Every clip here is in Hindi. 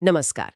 नमस्कार।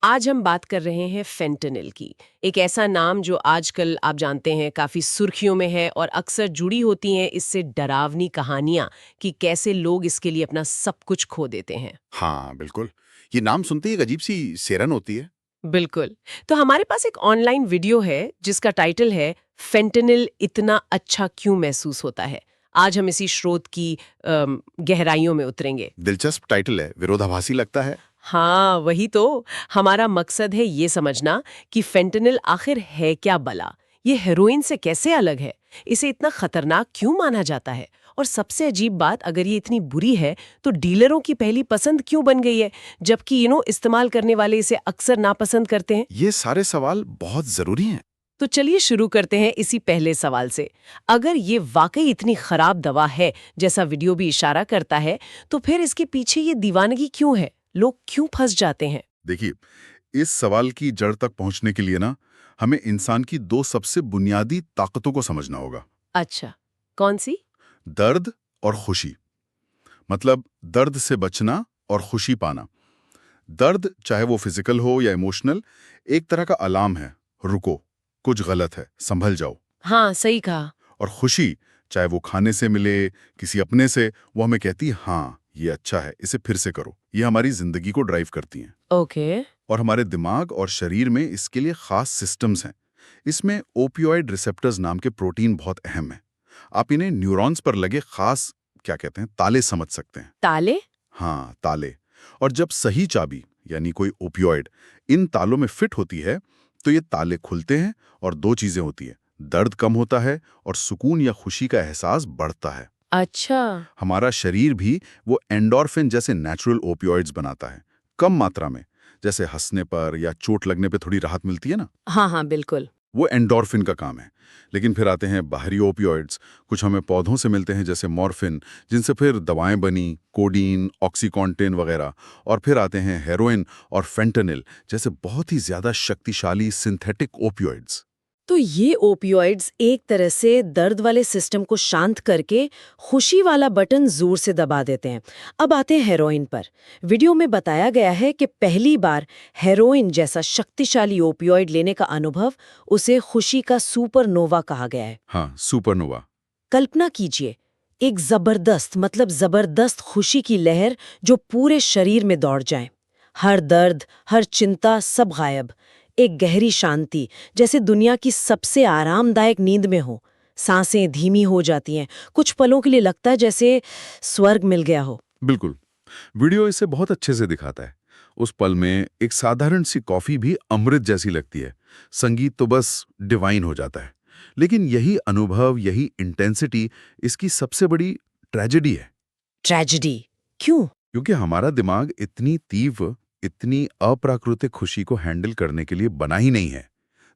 आज हम बात कर रहे हैं फेंटेनिल की। एक ऐसा नाम जो आजकल आप जानते हैं काफ़ी सुर्खियों में है और अक्सर जुड़ी होती हैं इससे डरावनी कहानियाँ कि कैसे लोग इसके लिए अपना सब कुछ खो देते हैं। हाँ, बिल्कुल। ये नाम सुनते ही एक अजीब-सी सिरन होती है। बिल्कुल। तो हमारे पास एक ऑनलाइन वीडियो है जिसका टाइटल है फेंटेनिल इतना अच्छा क्यों महसूस होता है। आज हम इसी स्रोत की गहराइयों में उतरेंगे। दिलचस्प टाइटल है, विरोधाभासी लगता है। हाँ, वही तो। हमारा मकसद है ये समझना कि फेंटेनिल आखिर है क्या भला? ये हेरोइन से कैसे अलग है? इसे इतना खतरनाक क्यों माना जाता है? और सबसे अजीब बात, अगर ये इतनी बुरी है, तो डीलरों की पहली पसंद क्यों बन गई है? जबकि इस्तेमाल करने वाले इसे अक्सर नापसंद करते हैं। ये सारे सवाल बहुत ज़रूरी हैं। तो चलिए शुरू करते हैं इसी पहले सवाल से। अगर ये वाकई इतनी खराब दवा है, जैसा वीडियो भी इशारा करता है, तो फिर इसके पीछे ये दीवानगी क्यों है? लोग क्यों फंस जाते हैं? देखिए, इस सवाल की जड़ तक पहुँचने के लिए ना, हमें इंसान की 2 सबसे बुनियादी ताकतों को समझना होगा। अच्छा, कौन सी? दर्द और खुशी। मतलब दर्द से बचना और खुशी पाना। दर्द, चाहे वो फिज़िकल हो या इमोशनल, एक तरह का अलार्म है, रुको, कुछ गलत है, संभल जाओ। हाँ, सही कहा। और खुशी, चाहे वो खाने से मिले, किसी अपने से, वो हमें कहती है हाँ, ये अच्छा है, इसे फिर से करो। ये हमारी जिंदगी को ड्राइव करती हैं। ओके। और हमारे दिमाग और शरीर में इसके लिए खास सिस्टम्स हैं। इसमें ओपियोइड रिसेप्टर्स नाम के प्रोटीन बहुत अहम है। आप इन्हें न्यूरॉन्स पर लगे खास, क्या कहते हैं, ताले समझ सकते हैं। ताले? हाँ, ताले। और जब सही चाबी, यानी कोई ओपियोइड, इन तालों में फिट होती है, तो ये ताले खुलते हैं और 2 चीजें होती है। दर्द कम होता है और सुकून या खुशी का एहसास बढ़ता है। अच्छा। हमारा शरीर भी वो एंडोर्फिन जैसे नेचुरल ओपियोइड्स बनाता है, कम मात्रा में। जैसे हंसने पर या चोट लगने पे थोड़ी राहत मिलती है ना, हाँ, हाँ, बिल्कुल। वो एंडोर्फिन का काम है। लेकिन फिर आते हैं बाहरी ओपियोइड्स। कुछ हमें पौधों से मिलते हैं, जैसे मॉर्फिन, जिनसे फिर दवाएं बनी, कोडीन, ऑक्सीकॉन्टिन वगैरह। और फिर आते हैं हेरोइन और फेंटेनिल जैसे बहुत ही ज्यादा शक्तिशाली सिंथेटिक ओपियोइड्स। तो ये ओपियोइड्स एक तरह से दर्द वाले सिस्टम को शांत करके खुशी वाला बटन जोर से दबा देते हैं। अब आते हैं हेरोइन पर। वीडियो में बताया गया है कि पहली बार हेरोइन जैसा शक्तिशाली ओपियोइड लेने का अनुभव उसे खुशी का सुपरनोवा कहा गया है। हाँ, सुपरनोवा। कल्पना कीजिए, एक जबरदस्त खुशी की लहर जो पूरे शरीर में दौड़ जाए। हर दर्द, हर चिंता सब गायब। एक गहरी शांति, जैसे दुनिया की सबसे आरामदायक नींद में हो। सांसें धीमी हो जाती हैं। कुछ पलों के लिए लगता है जैसे स्वर्ग मिल गया हो। बिल्कुल। वीडियो इसे बहुत अच्छे से दिखाता है। उस पल में एक साधारण सी कॉफी भी अमृत जैसी लगती है। संगीत तो बस डिवाइन हो जाता है। लेकिन यही अनुभव, यही इंटेंसिटी इसकी सबसे बड़ी ट्रेजेडी है। ट्रेजेडी? क्यों? क्योंकि हमारा दिमाग इतनी तीव्र, इतनी अप्राकृतिक खुशी को हैंडल करने के लिए बना ही नहीं है।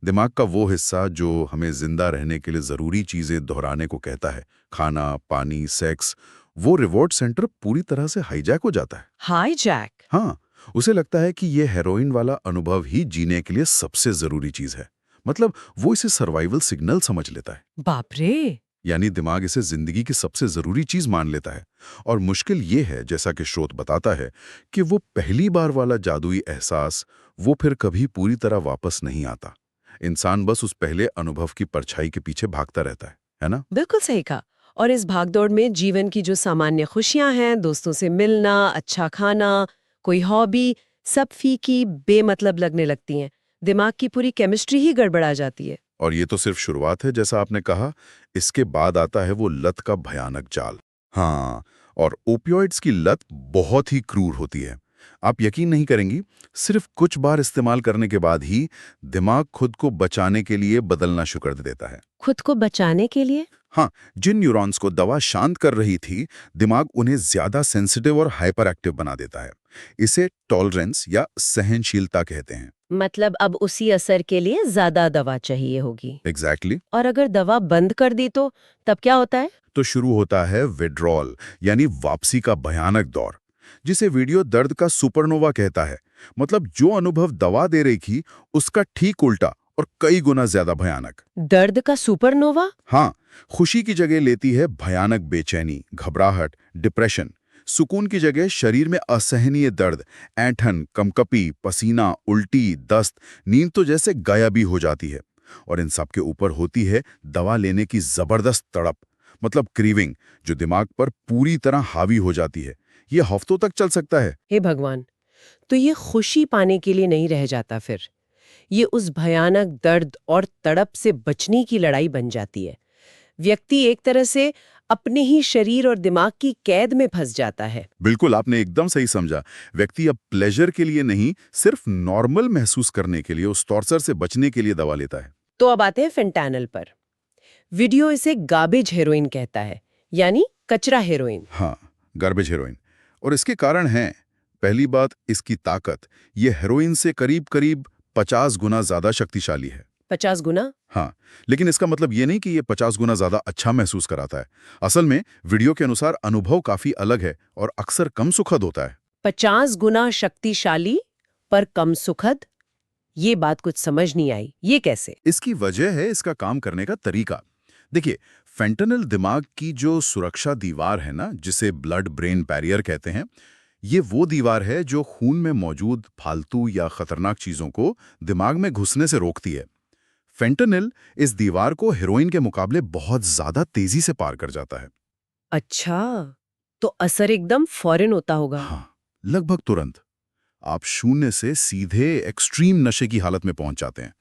दिमाग का वो हिस्सा जो हमें जिंदा रहने के लिए जरूरी चीजें दोहराने को कहता है, खाना, पानी, सेक्स, वो रिवॉर्ड सेंटर पूरी तरह से हाईजैक हो जाता है। हाईजैक? हाँ, उसे लगता है कि ये हेरोइन वाला अनुभव ही जीने के लिए सबसे जरूरी चीज है। मतलब वो इसे सर्वाइवल सिग्नल समझ लेता है। बाप रे! यानी दिमाग इसे जिंदगी की सबसे जरूरी चीज मान लेता है। और मुश्किल ये है, जैसा कि स्रोत बताता है, कि वो पहली बार वाला जादुई एहसास वो फिर कभी पूरी तरह वापस नहीं आता। इंसान बस उस पहले अनुभव की परछाई के पीछे भागता रहता है ना? बिल्कुल सही कहा। और इस भागदौड़ में जीवन की जो सामान्य खुशियां हैं, दोस्तों से मिलना, अच्छा खाना, कोई हॉबी, सब फीकी, बेमतलब लगने लगती हैं। दिमाग की पूरी केमिस्ट्री ही गड़बड़ा जाती है। और ये तो सिर्फ शुरुआत है, जैसा आपने कहा। इसके बाद आता है वो लत का भयानक जाल। हाँ, और ओपियोइड्स की लत बहुत ही क्रूर होती है। आप यकीन नहीं करेंगी, सिर्फ कुछ बार इस्तेमाल करने के बाद ही दिमाग खुद को बचाने के लिए बदलना शुरू कर देता है। खुद को बचाने के लिए? हाँ, जिन न्यूरॉन्स को दवा शांत कर रही थी, दिमाग उन्हें ज्यादा सेंसिटिव और हाइपर एक्टिव बना देता है। इसे टॉलरेंस या सहनशीलता कहते हैं। मतलब अब उसी असर के लिए ज्यादा दवा चाहिए होगी। एग्जैक्टली। और अगर दवा बंद कर दी तो तब क्या होता है? तो शुरू होता है विड्रॉल, यानी वापसी का भयानक दौर, जिसे वीडियो दर्द का सुपरनोवा कहता है। मतलब जो अनुभव दवा दे रही थी, उसका ठीक उल्टा और कई गुना ज्यादा भयानक। दर्द का सुपरनोवा? हाँ, खुशी की जगह लेती है भयानक बेचैनी, घबराहट, डिप्रेशन। सुकून की जगह शरीर में असहनीय दर्द, ऐंठन, कंपकपी, पसीना, उल्टी, दस्त, नींद तो जैसे गायब ही हो जाती है। और इन सब के ऊपर होती है दवा लेने की जबरदस्त तड़प, मतलब क्रीविंग, जो दिमाग पर पूरी तरह हावी हो जाती है। ये हफ्तों तक चल सकता है। हे भगवान, तो ये खुशी पाने के लिए नहीं रह जाता फिर, ये उस भयानक दर्द और तड़प से बचने की लड़ाई बन जाती है। व्यक्ति एक तरह से अपने ही शरीर और दिमाग की कैद में फंस जाता है। बिल्कुल, आपने एकदम सही समझा। व्यक्ति अब प्लेजर के लिए नहीं, सिर्फ नॉर्मल महसूस करने के लिए, उस टॉर्चर से बचने के लिए दवा लेता है। तो अब आते हैं फेंटानिल पर। वीडियो इसे गार्बेज हेरोइन कहता है, यानी कचरा हेरोइन। हाँ, गार्बेज हेरोइन। और इसके कारण हैं, पहली बात इसकी ताकत, ये हेरोइन से करीब करीब 50 गुना ज्यादा शक्तिशाली है। 50 गुना? हाँ, लेकिन इसका मतलब ये नहीं कि ये 50 गुना ज्यादा अच्छा महसूस कराता है। असल में वीडियो के अनुसार अनुभव काफी अलग है और अक्सर कम सुखद होता है। 50 गुना शक्तिशाली पर कम सुखद? ये बात कुछ समझ नहीं आई, ये कैसे? इसकी वजह है इसका काम करने का तरीका। देखिए, फेंटेनिल दिमाग की जो सुरक्षा दीवार है ना, जिसे ब्लड ब्रेन बैरियर कहते हैं, ये वो दीवार है जो खून में मौजूद फालतू या खतरनाक चीजों को दिमाग में घुसने से रोकती है। फेंटेनिल इस दीवार को हेरोइन के मुकाबले बहुत ज्यादा तेजी से पार कर जाता है। अच्छा, तो असर एकदम फौरन होता होगा। हाँ, लगभग तुरंत। आप शून्य से सीधे एक्सट्रीम नशे की हालत में पहुंच जाते हैं।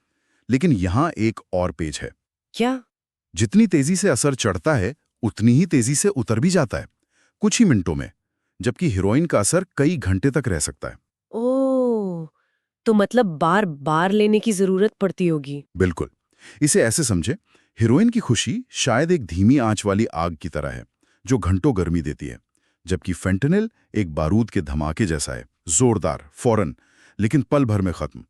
लेकिन यहां एक और पेच है। क्या? जितनी तेजी से असर चढ़ता है, उतनी ही तेजी से उतर भी जाता है, कुछ ही मिनटों में, जबकि हीरोइन का असर कई घंटे तक रह सकता है। ओह, तो मतलब बार बार लेने की जरूरत पड़ती होगी। बिल्कुल। इसे ऐसे समझे, हीरोइन की खुशी शायद एक धीमी आंच वाली आग की तरह है, जो घंटों गर्मी देती है, जबकि फेंटेनिल एक बारूद के धमाके जैसा है, जोरदार, फौरन, लेकिन पल भर में खत्म,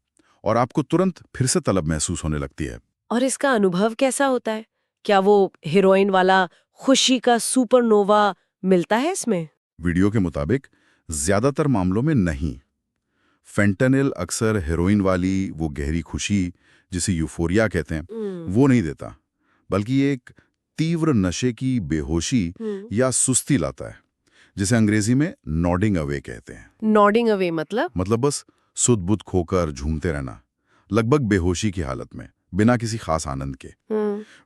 और आपको तुरंत फिर से तलब महसूस होने लगती है। और इसका अनुभव कैसा होता है? क्या वो हीरोइन वाला खुशी का सुपरनोवा मिलता है इसमें? वीडियो के मुताबिक ज्यादातर मामलों में नहीं। फेंटेनिल अक्सर हेरोइन वाली वो गहरी खुशी, जिसे यूफोरिया कहते हैं, वो नहीं देता, बल्कि ये एक तीव्र नशे की बेहोशी या सुस्ती लाता है, जिसे अंग्रेजी में नॉडिंग अवे कहते हैं। नॉडिंग अवे मतलब बस सुध-बुध खोकर झूमते रहना, लगभग बेहोशी की हालत में, बिना किसी खास आनंद के।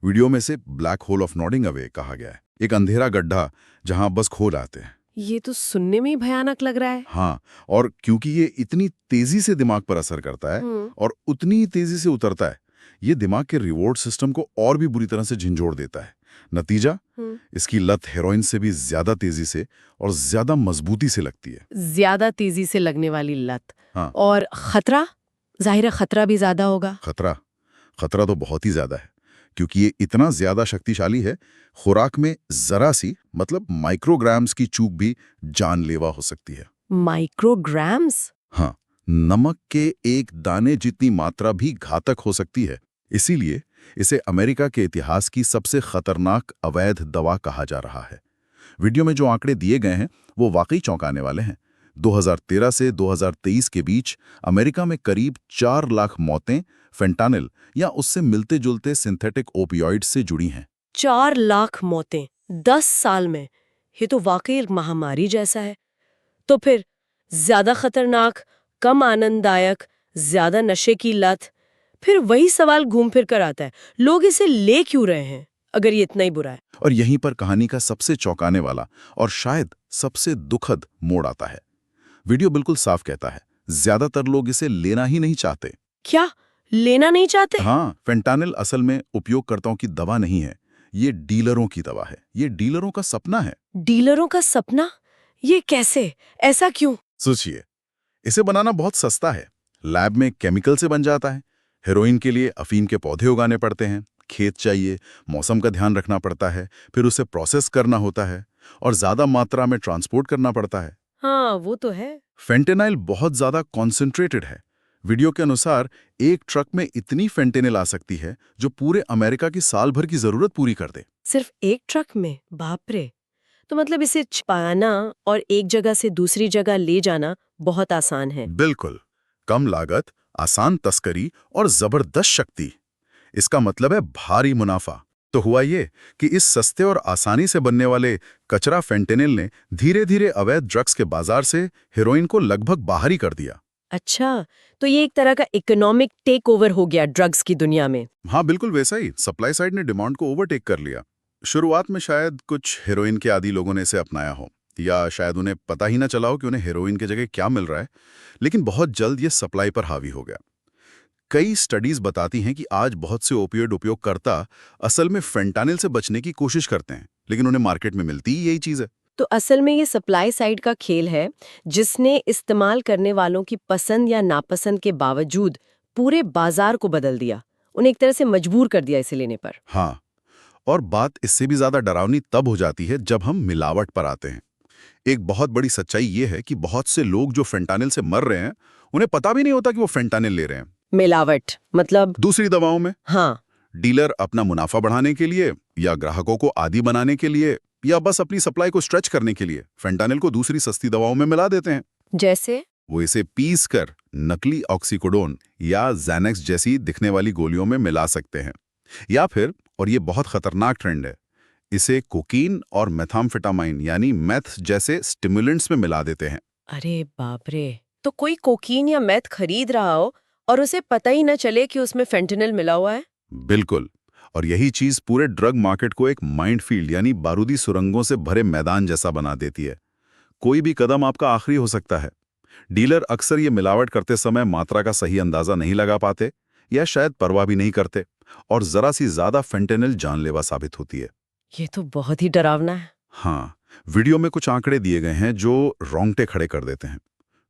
वीडियो में से black hole of nodding away कहा गया है, एक अंधेरा गड्ढा जहां बस खो जाते हैं। ये तो सुनने में ही भयानक लग रहा है। हाँ, और क्योंकि ये इतनी तेजी से दिमाग पर असर करता है और उतनी ही तेजी से उतरता है, ये दिमाग के रिवॉर्ड सिस्टम को और भी बुरी तरह से झंझोड़ देता है। नतीजा, इसकी लत हेरोइन से भी ज्यादा तेजी से और ज्यादा मजबूती से लगती है। ज्यादा तेजी से लगने वाली लत। हाँ। और खतरा? जाहिर है खतरा भी ज्यादा होगा। खतरा तो बहुत ही ज्यादा है, क्योंकि ये इतना ज्यादा शक्तिशाली है, खुराक में जरा सी, मतलब माइक्रोग्राम्स की चूक भी जानलेवा हो सकती है। माइक्रोग्राम्स? हाँ, नमक के एक दाने जितनी मात्रा भी घातक हो सकती है। इसीलिए इसे अमेरिका के इतिहास की सबसे खतरनाक अवैध दवा कहा जा रहा है। वीडियो में जो आंकड़े दिए गए हैं वो वाकई चौंकाने वाले हैं। 2013 से 2023 के बीच अमेरिका में करीब 4 लाख मौतें फेंटानिल या उससे मिलते जुलते सिंथेटिक ओपियॉइड से जुड़ी हैं। 4 लाख मौतें 10 साल में? ये तो वाकई एक महामारी जैसा है। तो फिर ज्यादा खतरनाक, कम आनंददायक, ज्यादा नशे की लत, फिर वही सवाल घूम फिर कर आता है, लोग इसे ले क्यों रहे हैं अगर ये इतना ही बुरा है? और यहीं पर कहानी का सबसे चौंकाने वाला और शायद सबसे दुखद मोड़ आता है। वीडियो बिल्कुल साफ कहता है, ज्यादातर लोग इसे लेना ही नहीं चाहते। क्या लेना नहीं चाहते? हाँ, फेंटानिल असल में उपयोगकर्ताओं की दवा नहीं है, ये डीलरों की दवा है। ये डीलरों का सपना है। डीलरों का सपना? ये कैसे? ऐसा क्यों? सोचिए, इसे बनाना बहुत सस्ता है, लैब में केमिकल से बन जाता है। हेरोइन के लिए अफीम के पौधे उगाने पड़ते हैं, खेत चाहिए, मौसम का ध्यान रखना पड़ता है, फिर उसे प्रोसेस करना होता है और ज्यादा मात्रा में ट्रांसपोर्ट करना पड़ता है। हाँ, वो तो है। फेंटेनाइल बहुत ज्यादा कॉन्सेंट्रेटेड है। वीडियो के अनुसार एक ट्रक में इतनी फेंटेनिल आ सकती है जो पूरे अमेरिका की साल भर की जरूरत पूरी कर दे। सिर्फ एक ट्रक में? बाप रे! तो मतलब इसे छिपाना और एक जगह से दूसरी जगह ले जाना बहुत आसान है। बिल्कुल, कम लागत, आसान तस्करी और जबरदस्त शक्ति। इसका मतलब है भारी मुनाफा। तो हुआ ये कि इस सस्ते और आसानी से बनने वाले कचरा फेंटेनिल ने धीरे धीरे अवैध ड्रग्स के बाजार से हेरोइन को लगभग बाहर ही कर दिया। अच्छा, तो ये एक तरह का इकोनॉमिक टेक ओवर हो गया ड्रग्स की दुनिया में। हाँ, बिल्कुल वैसा ही। सप्लाई साइड ने डिमांड को ओवरटेक कर लिया। शुरुआत में शायद कुछ हेरोइन के आदी लोगों ने इसे अपनाया हो, या शायद उन्हें पता ही ना चला हो कि उन्हें हेरोइन की जगह क्या मिल रहा है, लेकिन बहुत जल्द ये सप्लाई पर हावी हो गया। कई स्टडीज बताती हैं कि आज बहुत से ओपियोइड उपयोगकर्ता असल में फेंटानिल से बचने की कोशिश करते हैं, लेकिन उन्हें मार्केट में मिलती ही यही चीज है। तो असल में ये सप्लाई साइड का खेल है, जिसने इस्तेमाल करने वालों की पसंद या नापसंद के बावजूद पूरे बाजार को बदल दिया, उन्हें एक तरह से मजबूर कर दिया इसे लेने पर। हाँ, और बात इससे भी ज्यादा डरावनी तब हो जाती है जब हम मिलावट पर आते हैं। एक बहुत बड़ी सच्चाई ये है कि बहुत से लोग जो फेंटानिल से मर रहे हैं, उन्हें पता भी नहीं होता कि वो फेंटानिल ले रहे हैं। मिलावट मतलब? दूसरी दवाओं में। हाँ, डीलर अपना मुनाफा बढ़ाने के लिए, या ग्राहकों को आदी बनाने के लिए, या बस अपनी सप्लाई को स्ट्रेच करने के लिए फेंटानिल को दूसरी सस्ती दवाओं में मिला देते हैं। जैसे वो इसे पीस कर नकली ऑक्सीकोडोन या ज़ैनेक्स जैसी दिखने वाली गोलियों में मिला सकते हैं, या फिर, और ये बहुत खतरनाक ट्रेंड है, इसे कोकीन और मेथाम्फेटामाइन यानी मेथ जैसे स्टिमुलेंट्स में मिला देते हैं। अरे बाप रे! तो कोई कोकीन या मैथ खरीद रहा हो और उसे पता ही न चले कि उसमें फेंटेनिल मिला हुआ है? बिल्कुल, और यही चीज पूरे ड्रग मार्केट को एक माइंडफील्ड यानी बारूदी सुरंगों से भरे मैदान जैसा बना देती है। कोई भी कदम आपका आखिरी हो सकता है। डीलर अक्सर ये मिलावट करते समय मात्रा का सही अंदाजा नहीं लगा पाते, या शायद परवाह भी नहीं करते, और जरा सी ज्यादा फेंटेनिल जानलेवा साबित होती है। ये तो बहुत ही डरावना है। हाँ, वीडियो में कुछ आंकड़े दिए गए हैं जो रोंगटे खड़े कर देते हैं।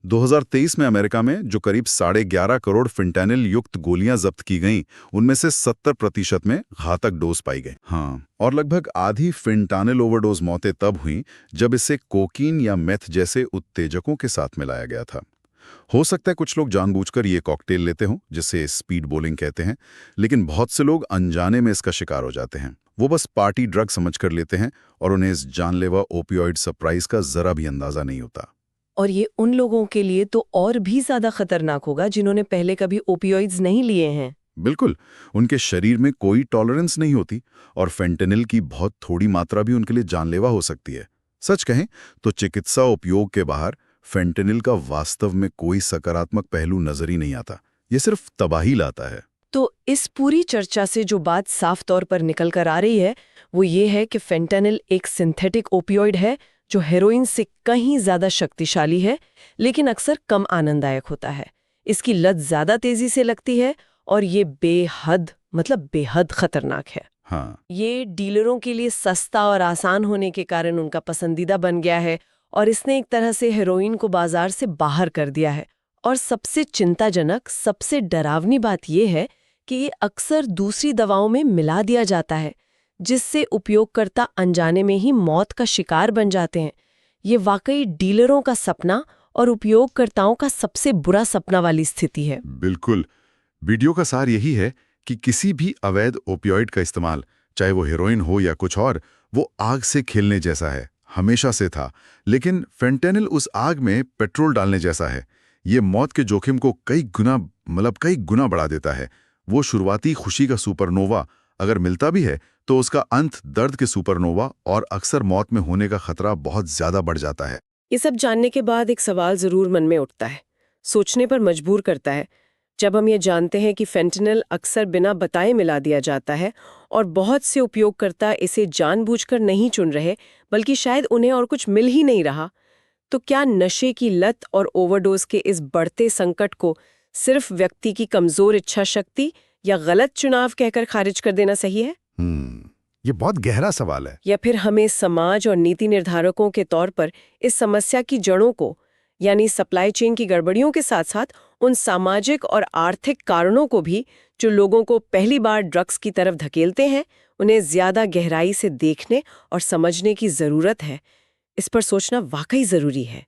2023 में अमेरिका में जो करीब 11.5 करोड़ फेंटानिल युक्त गोलियां जब्त की गईं, उनमें से 70% में घातक डोज पाई गई। हाँ, और लगभग आधी फेंटानिल ओवरडोज मौतें तब हुईं जब इसे कोकीन या मेथ जैसे उत्तेजकों के साथ मिलाया गया था। हो सकता है कुछ लोग जानबूझकर ये कॉकटेल लेते हों, जिसे स्पीड बोलिंग कहते हैं, लेकिन बहुत से लोग अनजाने में इसका शिकार हो जाते हैं। वो बस पार्टी ड्रग समझकर लेते हैं, और उन्हें इस जानलेवा ओपियोइड सरप्राइज का जरा भी अंदाजा नहीं होता। और ये उन लोगों के लिए तो और भी ज्यादा खतरनाक होगा जिन्होंने पहले कभी ओपियोइड्स नहीं लिए हैं। बिल्कुल, उनके शरीर में कोई टॉलरेंस नहीं होती, और फेंटेनिल की बहुत थोड़ी मात्रा भी उनके लिए जानलेवा हो सकती है। सच कहें तो चिकित्सा उपयोग के बाहर फेंटेनिल का वास्तव में कोई सकारात्मक पहलू नजर ही नहीं आता। ये सिर्फ तबाही लाता है। तो इस पूरी चर्चा से जो बात साफ तौर पर निकल कर आ रही है, वो ये है कि फेंटेनिल एक सिंथेटिक ओपियोइड है जो हेरोइन से कहीं ज्यादा शक्तिशाली है, लेकिन अक्सर कम आनंददायक होता है। इसकी लत ज्यादा तेजी से लगती है, और ये बेहद खतरनाक है। हाँ, ये डीलरों के लिए सस्ता और आसान होने के कारण उनका पसंदीदा बन गया है, और इसने एक तरह से हेरोइन को बाजार से बाहर कर दिया है। और सबसे चिंताजनक, सबसे डरावनी बात यह है कि ये अक्सर दूसरी दवाओं में मिला दिया जाता है, जिससे उपयोगकर्ता अनजाने में ही मौत का शिकार बन जाते हैं। ये वाकई डीलरों का सपना और उपयोगकर्ताओं का सबसे बुरा सपना वाली स्थिति है। बिल्कुल। वीडियो का सार यही है कि किसी भी अवैध ओपियोइड का इस्तेमाल, चाहे वो हेरोइन हो या कुछ और, वो आग से खेलने जैसा है, हमेशा से था। लेकिन फेंटेनिल उस आग में पेट्रोल डालने जैसा है। ये मौत के जोखिम को कई गुना बढ़ा देता है। वो शुरुआती खुशी का सुपरनोवा अगर मिलता भी है, तो उसका अंत दर्द के सुपरनोवा और अक्सर मौत में होने का खतरा बहुत ज्यादा बढ़ जाता है। ये सब जानने के बाद एक सवाल जरूर मन में उठता है, सोचने पर मजबूर करता है। जब हम ये जानते हैं कि फेंटेनिल अक्सर बिना बताए मिला दिया जाता है, और बहुत से उपयोगकर्ता इसे जानबूझकर नहीं चुन रहे, बल्कि शायद उन्हें और कुछ मिल ही नहीं रहा, तो क्या नशे की लत और ओवरडोज के इस बढ़ते संकट को सिर्फ व्यक्ति की कमजोर इच्छा शक्ति या गलत चुनाव कहकर खारिज कर देना सही है? ये बहुत गहरा सवाल है। या फिर हमें समाज और नीति निर्धारकों के तौर पर इस समस्या की जड़ों को, यानी सप्लाई चेन की गड़बड़ियों के साथ साथ उन सामाजिक और आर्थिक कारणों को भी जो लोगों को पहली बार ड्रग्स की तरफ धकेलते हैं, उन्हें ज्यादा गहराई से देखने और समझने की जरूरत है। इस पर सोचना वाकई जरूरी है।